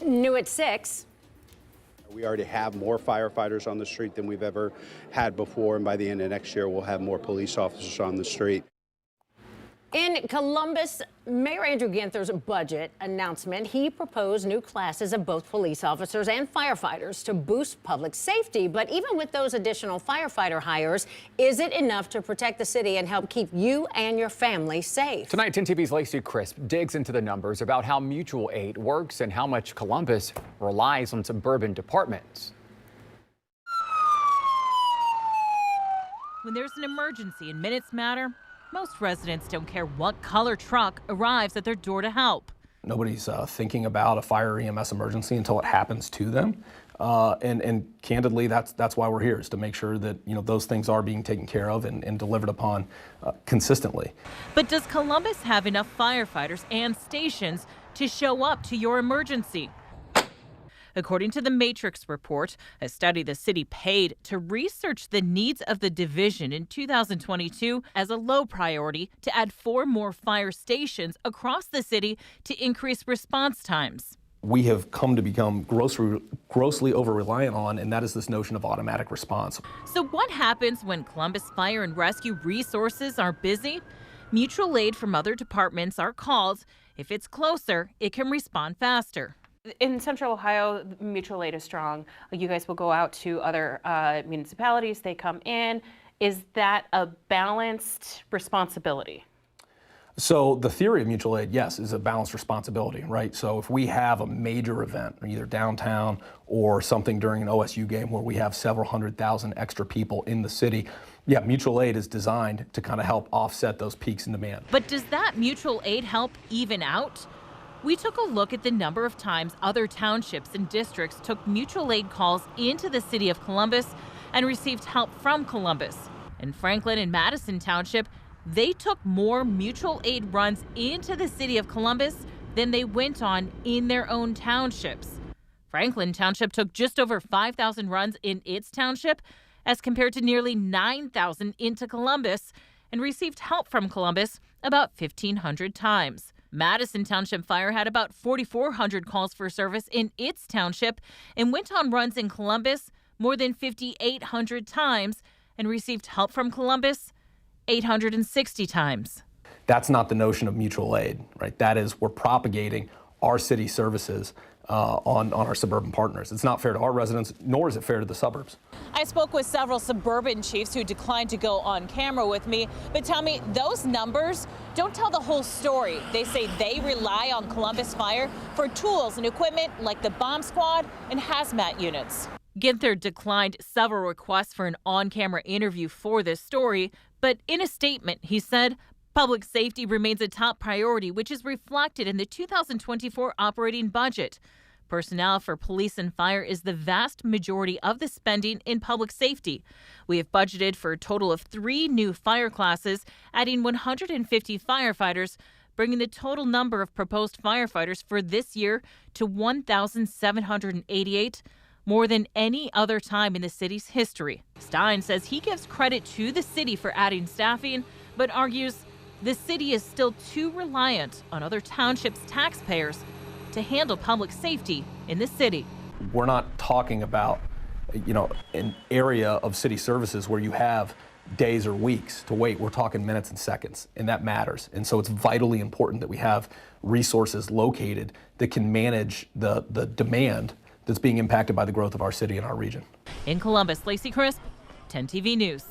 New at 6. We already have more firefighters on the street than we've ever had before, and by the end of next year, we'll have more police officers on the street. In Columbus, Mayor Andrew Ginther's budget announcement, he proposed new classes of both police officers and firefighters to boost public safety. But even with those additional firefighter hires, is it enough to protect the city and help keep you and your family safe? Tonight, 10 TV's Lacey Crisp digs into the numbers about how mutual aid works and how much Columbus relies on suburban departments. When there's an emergency and minutes matter, most residents don't care what color truck arrives at their door to help. Nobody's thinking about a fire EMS emergency until it happens to them. And candidly, that's why we're here, is to make sure that those things are being taken care of and delivered upon consistently. But does Columbus have enough firefighters and stations to show up to your emergency? According to the Matrix report, a study the city paid to research the needs of the division in 2022 as a low priority to add 4 more fire stations across the city to increase response times. We have come to become grossly over-reliant on, and that is this notion of automatic response. So what happens when Columbus Fire and Rescue resources are busy? Mutual aid from other departments are called. If it's closer, it can respond faster. In Central Ohio, mutual aid is strong. You guys will go out to other municipalities, they come in. Is that a balanced responsibility? So the theory of mutual aid, yes, is a balanced responsibility, right? So if we have a major event, either downtown or something during an OSU game where we have several 100,000 extra people in the city, yeah, mutual aid is designed to kind of help offset those peaks in demand. But does that mutual aid help even out? We took a look at the number of times other townships and districts took mutual aid calls into the city of Columbus and received help from Columbus. In Franklin and Madison Township, they took more mutual aid runs into the city of Columbus than they went on in their own townships. Franklin Township took just over 5,000 runs in its township as compared to nearly 9,000 into Columbus, and received help from Columbus about 1,500 times. Madison Township Fire had about 4,400 calls for service in its township and went on runs in Columbus more than 5,800 times and received help from Columbus 860 times. That's not the notion of mutual aid, right? That is, we're propagating our city services on our suburban partners. It's not fair to our residents, nor is it fair to the suburbs. I spoke with several suburban chiefs who declined to go on camera with me, but tell me, those numbers don't tell the whole story. They say they rely on Columbus Fire for tools and equipment like the bomb squad and hazmat units. Ginther declined several requests for an on-camera interview for this story, but in a statement, he said, public safety remains a top priority, which is reflected in the 2024 operating budget. Personnel for police and fire is the vast majority of the spending in public safety. We have budgeted for a total of 3 new fire classes, adding 150 firefighters, bringing the total number of proposed firefighters for this year to 1,788, more than any other time in the city's history. Stein says he gives credit to the city for adding staffing, but argues the city is still too reliant on other townships' taxpayers to handle public safety in the city. We're not talking about, an area of city services where you have days or weeks to wait. We're talking minutes and seconds, and that matters. And so it's vitally important that we have resources located that can manage the demand that's being impacted by the growth of our city and our region. In Columbus, Lacey Crisp, 10 TV News.